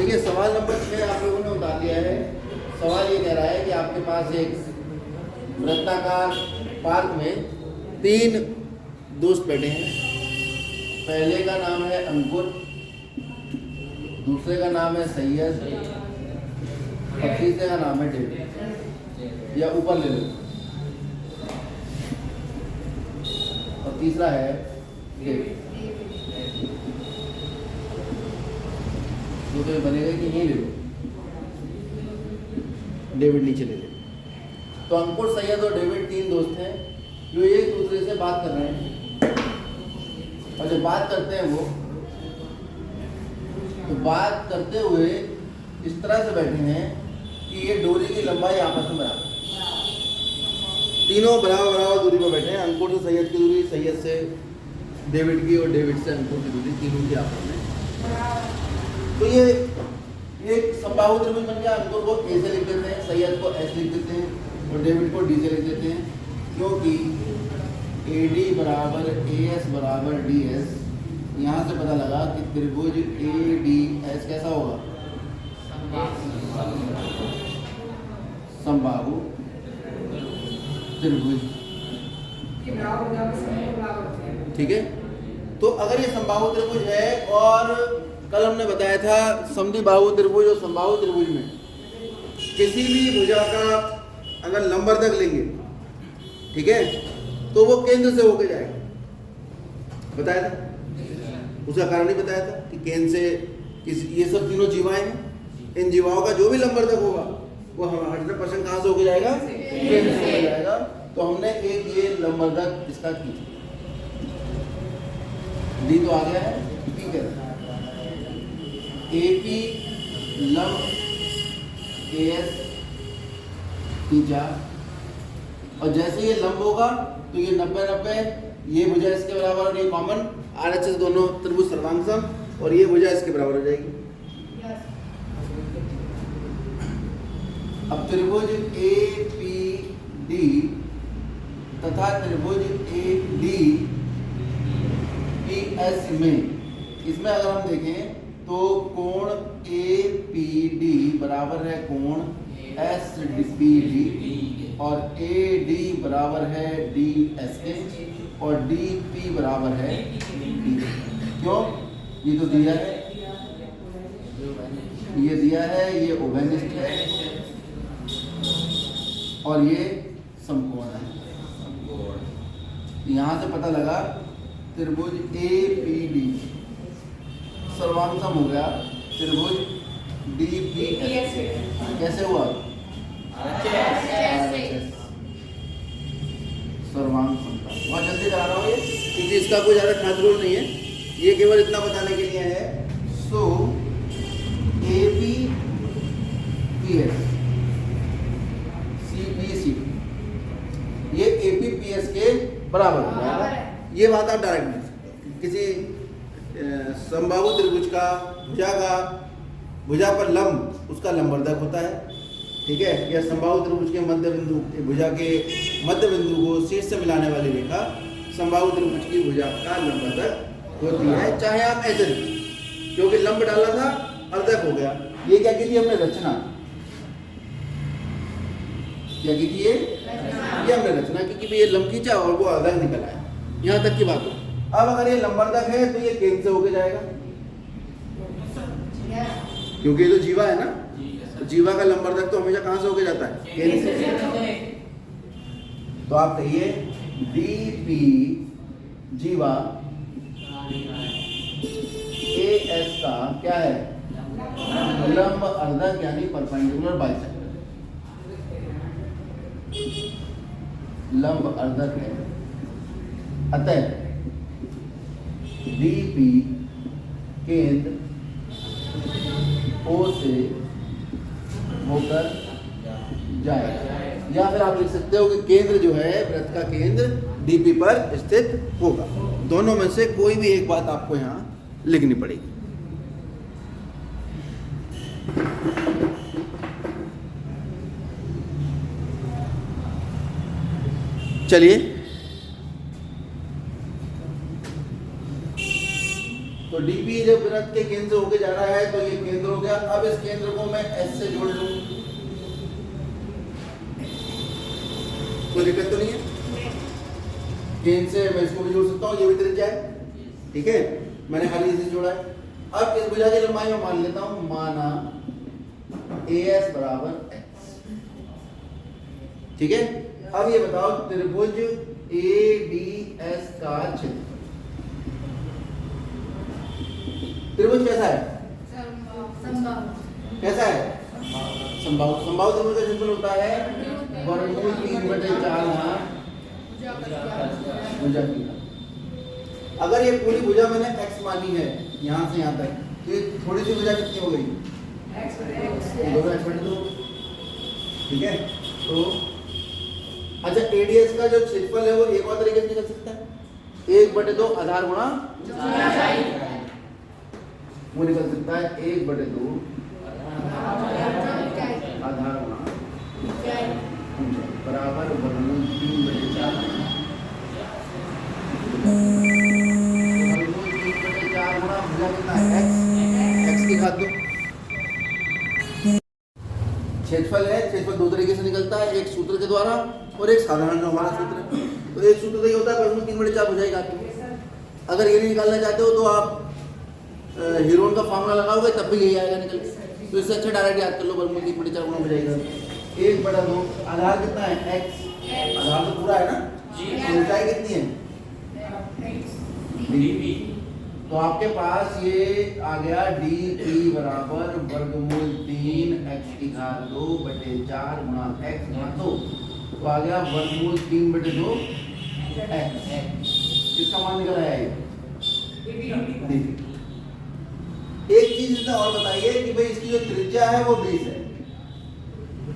देखिए सवाल नंबर 6 आप लोगों ने उतार दिया है। सवाल ये कह रहा है कि आपके पास एक वृत्ताकार पार्क में 3 दोस्त बैठे हैं। पहले का नाम है अंकुर, दूसरे का नाम है सैयद और तीसरे का नाम है डेविड, या ऊपर ले लो, और तीसरा है डेविड। तो ये बनेगा कि यहीं ले लो, डेविड नीचे ले लो। तो अंकुर, सैयद और डेविड 3 दोस्त हैं जो एक दूसरे से बात कर रहे हैं, और जब बात करते हैं वो तो बात करते हुए इस तरह से बैठे हैं कि ये डोरी की लंबाई आपस में बराबर, तीनों बराबर बराबर दूरी पर बैठे हैं। अंकुर से सैयद की दूरी, सैयद से डेविड की, और डेविड से अंकुर की दूरी, तीनों की आपस में। तो ये एक समबाहु त्रिभुज बन गया। अंकुर को ए से लिख देते हैं, सैयद को एस लिख देते हैं और डेविड को डी से लिख देते हैं, क्योंकि ए डी बराबर ए एस बराबर डी एस। यहाँ से पता लगा कि त्रिभुज ए डी एस कैसा होगा, समबाहु त्रिभुज। ठीक है, तो अगर ये समबाहु त्रिभुज है, और कल हमने बताया था समद्विबाहु त्रिभुज और समबाहु त्रिभुज में किसी भी भुजा का अगर लंबवर्धक लेंगे, ठीक है, तो वो केंद्र से होके जाएगा। बताया था, उसका कारण ही बताया था कि केंद्र से ये सब तीनों जीवाएं हैं, इन जीवाओं का जो भी लंबवर्धक होगा वो 100% कहाँ से होके जाएगा, केंद्र से होके जाएगा। तो हमने एक ये लंबवर्धक इसका खींचा, डी तो आ गया है, ठीक है, AP लंब AS खींचा, और जैसे ये लंब होगा तो ये 90-90, ये भुजा इसके बराबर और ये कॉमन, RHS दोनों त्रिभुज सर्वांग, और ये भुजा इसके बराबर हो जाएगी। अब त्रिभुज APD तथा त्रिभुज ADPS में, इसमें अगर हम देखें तो कोण APD बराबर है कोण SDPD, और AD बराबर है DSA, और DP बराबर है D। क्यों? ये तो दिया है, ये दिया है, ये ओवेनिस्ट है, और ये समकोण है। यहाँ से पता लगा त्रिभुज APD सर्वांगसम हो गया त्रिभुज DPS। कैसे हुआ? सर्वांग समता। बहुत जल्दी करा रहा हूँ ये, क्योंकि इसका कोई ज़्यादा खास रोल नहीं है, ये केवल इतना बताने के लिए है। सो APPS CPC ये APPS के बराबर हो जाएगा। ये बात आप डायरेक्ट किसी समबाहु त्रिभुज का भुजा पर लंब, उसका लंबवर्धक होता है, ठीक है, या समबाहु त्रिभुज के मध्य बिंदु, भुजा के मध्य बिंदु को शीर्ष से मिलाने वाली रेखा समबाहु त्रिभुज की भुजा का लंबवर्धक होती है। चाहे आप ऐसे, क्योंकि लंब डाला था अर्धक हो गया। ये क्या की थी हमने, रचना क्या की थी, ये हमने रचना की कि ये लंब खींचा और वो अर्धक निकल आया। यहाँ तक की बात हो। अब अगर ये लंबवर्धक है तो ये केंद्र से होके जाएगा, क्योंकि ये तो जीवा है ना, तो जीवा का लंबवर्धक तो हमेशा कहाँ से होके जाता है, केंद्र से। तो आप कहिए DP जीवा AS का क्या है, लंब अर्धक यानी परपेंडिकुलर बाइसेक्टर, लंब अर्धक है। अतः DP केंद्र O से होकर जाएगा, या फिर आप लिख सकते हो कि केंद्र जो है, वृत्त का केंद्र DP पर स्थित होगा। दोनों में से कोई भी एक बात आपको यहाँ लिखनी पड़ेगी। चलिए, तो DP जब वृत्त के केंद्र से होके जा रहा है तो ये केंद्र हो गया गया। अब इस केंद्र को मैं S से जोड़ लूं, कोई दिक्कत तो नहीं है? केंद्र से मैं इसको भी जोड़ सकता हूँ, ये भी त्रिज्या है, ठीक है, मैंने खाली इसे जोड़ा है। अब इस भुजा की लंबाई में मान लेता हूँ, माना AS बराबर x, ठीक है। अब ये बताओ त्रिभुज ADS का क्षेत्रफल, त्रिभुज कैसा है? कैसा है? समबाहु। समबाहु त्रिभुज का क्षेत्रफल होता है वर्गमूल 3/4 भुजा की। अगर ये पूरी भुजा मैंने x मानी है यहाँ से यहाँ तक, तो ये थोड़ी सी भुजा कितनी हो गई? x/2, ठीक है। तो अच्छा, ADS का जो क्षेत्रफल है वो एक और तरीके से निकल सकता है, 1/2 आधार गुणा वो निकल सकता है 1/2 आधार गुणा बराबर वर्गमूल 3/4। वर्गमूल 3/4 गुणा भुजा कितना है? x की घात 2। क्षेत्रफल है, क्षेत्रफल दो तरीके से निकलता है, एक सूत्र के द्वारा और एक साधारण जो हमारा सूत्र है। तो एक सूत्र तो ये होता है वर्गमूल 3/4 भुजा की घात। अगर ये नहीं निकालना चाहते हो तो आप हीरोन का फॉर्मूला लगाओगे तब भी यही आएगा निकल के। तो इससे अच्छा डायरेक्ट याद कर लो, वर्गमूल 3/4 गुणा हो जाएगा 1/2। आधार कितना है? x। आधार तो पूरा है ना जी, ऊंचाई कितनी है? dp। तो आपके पास ये आ गया dp बराबर वर्गमूल 3x की घात 2/4 गुणा x गुणा 2। तो आ गया वर्गमूल 3/2 x। किसका मान निकल आया ये? dp। एक चीज इसमें और बताइए कि भाई इसकी जो त्रिज्या है वो 20 है,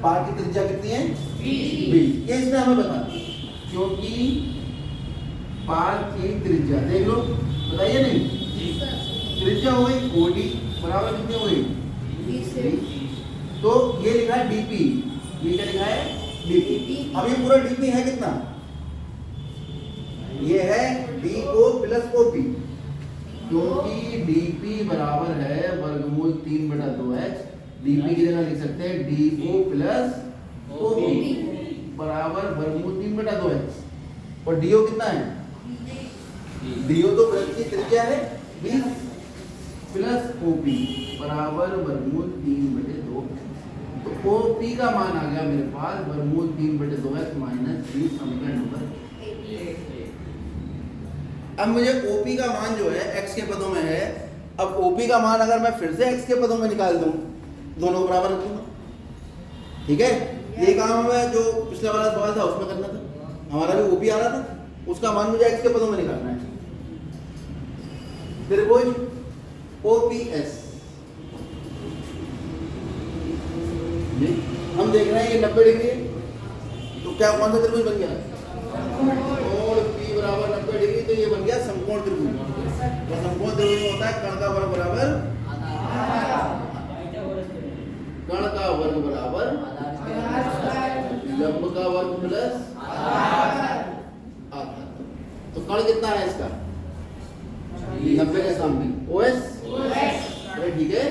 पार की त्रिज्या कितनी है? 20। ये इसने हमें बता दी, क्योंकि पार की त्रिज्या देख लो, बताइए नहीं, त्रिज्या हो गई OD बराबर कितनी हो गई? 20। तो ये लिखा है dp, ये क्या लिखा है? dp। अब ये पूरा dp है कितना? ये है do प्लस OP, क्योंकि dp बराबर है वर्गमूल 3/2x। dp की जगह लिख सकते हैं do प्लस OP बराबर वर्गमूल 3/2x। और do कितना है? do तो वृत्त की त्रिज्या है 20 प्लस OP बराबर वर्गमूल 3/2। तो OP का मान आ गया मेरे पास वर्गमूल 3/2x माइनस 20, समीकरण नंबर 1। अब मुझे OP का मान जो है x के पदों में है। अब OP का मान अगर मैं फिर से x के पदों में निकाल दूं, दोनों को बराबर रख दूंगा, ठीक है। ये काम है जो पिछला वाला सवाल था उसमें करना था, हमारा भी OP आ रहा था, उसका मान मुझे x के पदों में निकालना है। त्रिभुज OPS, हम देख रहे हैं ये 90 डिग्री है, तो क्या कौन सा त्रिभुज बन गया? और P बराबर 90 डिग्री, तो ये बन गया समकोण त्रिभुज। और समकोण त्रिभुज में होता है कर्ण का वर्ग बराबर कर्ण का वर्ग बराबर लंब का वर्ग प्लस आधार। तो कर्ण कितना है इसका? 90 के सामने OS, ठीक है।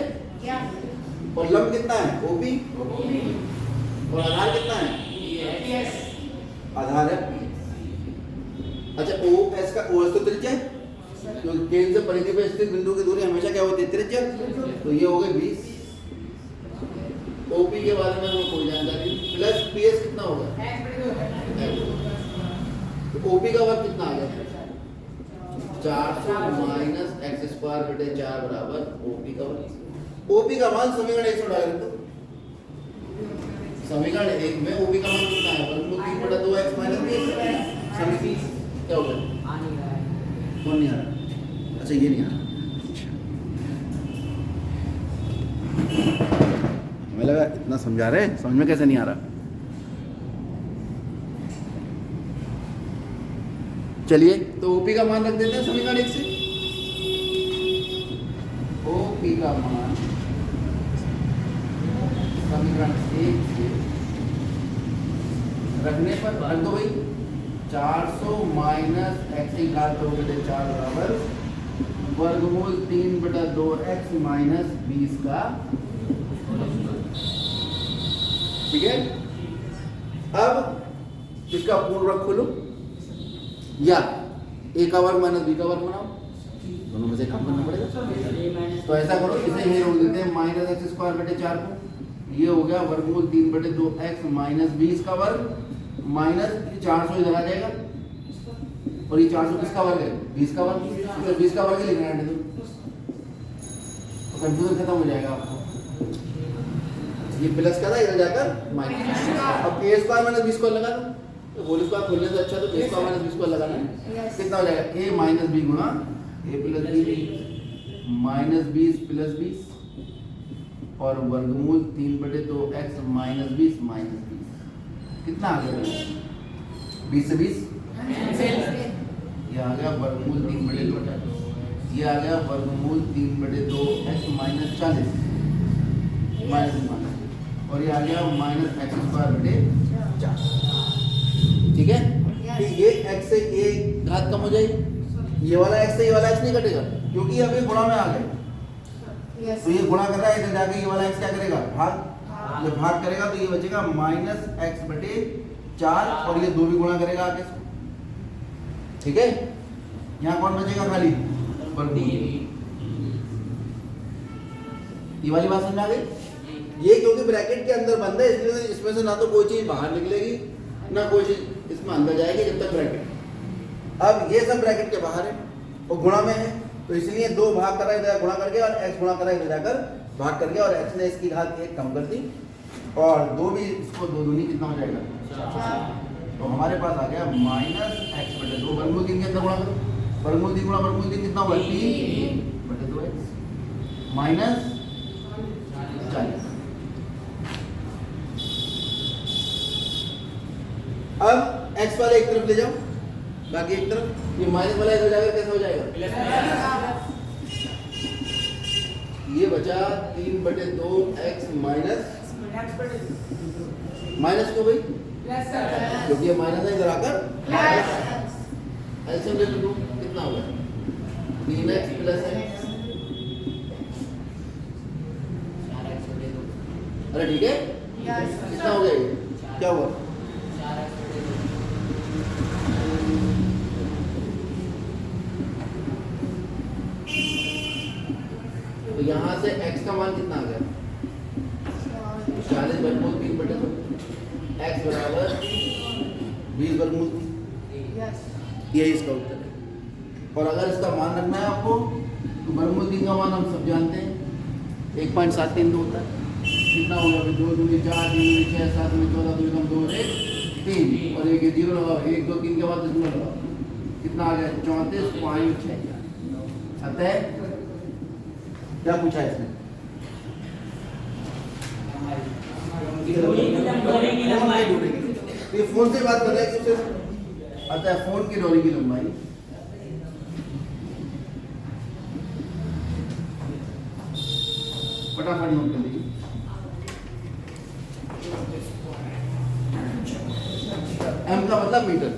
और लंब कितना है? OP। और आधार कितना है? आधार है PS। अच्छा, OS का OS तो त्रिज्या है, तो केंद्र से परिधि पर स्थित बिंदु की दूरी हमेशा क्या होती है? त्रिज्या। तो ये हो गए 20। OP के बारे में हमें कोई जानकारी नहीं, प्लस PS कितना होगा? तो OP का वर्ग कितना आ गया? 400 माइनस x²/4 बराबर OP का वर्ग। OP का मान समीकरण 1 में डाल दो। समीकरण 1 में OP का मान कितना है? वर्गमूल 3/2x माइनस 20। समीकरण क्या हो गया? कौन नहीं आ रहा? अच्छा, ये नहीं आ रहा। हमें लगा इतना समझा रहे, समझ में कैसे नहीं आ रहा। चलिए, तो OP का मान रख देते हैं समीकरण 1 से। OP का मान समीकरण 1 से रखने पर रख दो भाई, 400 माइनस x की घात 2/4 बराबर वर्गमूल 3/2x माइनस 20 का, ठीक है। अब इसका पूर्ण वर्ग खोलो या a का वर्ग माइनस b का वर्ग बनाओ, दोनों में से कम करना पड़ेगा। तो ऐसा करो, इसे ये रोक देते हैं माइनस एक्स स्क्वायर बटे 4 को, ये हो गया वर्गमूल 3/2x माइनस 20 का वर्ग माइनस 400 इधर आ जाएगा, और ये 400 किसका वर्ग है? 20 का वर्ग, तो 20 का वर्ग ही लिखना है, तो कंफ्यूजन खत्म हो जाएगा आपको। ये प्लस का था, इधर जाकर माइनस। अब a square minus b square लगा दो, तो होल स्क्वायर खोलने से अच्छा तो a square minus b square लगाना है। कितना हो जाएगा? a माइनस b गुणा a plus b minus 20 plus 20 और वर्गमूल 3/2x माइनस 20 माइनस 20, कितना आ गया? 20 से 20 ये आ गया वर्गमूल 3/2, ये आ गया वर्गमूल 3/2x माइनस 40 माइनस, और ये आ गया माइनस एक्स स्क्वायर बटे 4, ठीक है। तो ये x से ये घात कम हो जाएगी, ये वाला x से ये वाला x नहीं कटेगा क्योंकि अभी गुणा में आ गए। तो ये गुणा कर रहा है, इधर जाके ये वाला x क्या करेगा? भाग। जब भाग करेगा तो ये बचेगा माइनस एक्स बटे 4, और ये 2 भी गुणा करेगा आगे, ठीक है। यहाँ कौन बचेगा? खाली वर्गमूल। ये वाली बात समझ आ गई? ये क्योंकि ब्रैकेट के अंदर बंद है, इसलिए इसमें से ना तो कोई चीज बाहर निकलेगी ना कोई चीज इसमें अंदर जाएगी जब तक ब्रैकेट। अब ये सब ब्रैकेट के बाहर है और गुणा में है, तो इसलिए 2 भाग करा इधर गुणा करके और x गुणा करा इधर जाकर भाग करके, और x ने इसकी घात 1 कम कर दी, और 2 भी इसको 2 दूनी कितना हो जाएगा? 4। तो हमारे पास आ गया माइनस एक्स बटे 2, वर्गमूल 3 के अंदर गुणा करो, वर्गमूल 3 गुणा वर्गमूल 3 कितना हुआ? 3/2x minus 40। अब x वाले एक तरफ ले जाओ, बाकी एक तरफ, ये माइनस वाला इधर जाकर कैसा हो जाएगा? ये बचा 3/2x माइनस, माइनस क्यों भाई? क्योंकि ये माइनस है, इधर आकर एलसीएम ले लो, कितना होगा? 3x प्लस x, अरे ठीक है, कितना हो गया? ये क्या हुआ? तो यहाँ से x का मान कितना आ गया? 40 वर्गमूल 3/2, x बराबर 20 वर्गमूल 3, ये इसका उत्तर है। और अगर इसका मान रखना है आपको तो वर्गमूल 3 का मान हम सब जानते हैं, 1.732 होता है। कितना होगा? 2 दूनी 4, 3 दूनी 6, 7 दूनी 14, 2 कम 2 1 3, और एक 0 लगाओ, 1 2 3 के बाद 0 लगाओ, कितना आ गया? 34.6। अतः क्या पूछा है इसने? ये फोन से बात कर रहा है किससे? अतः फोन की डोरी की लंबाई फटाफट नोट कर लीजिए। m का मतलब मीटर,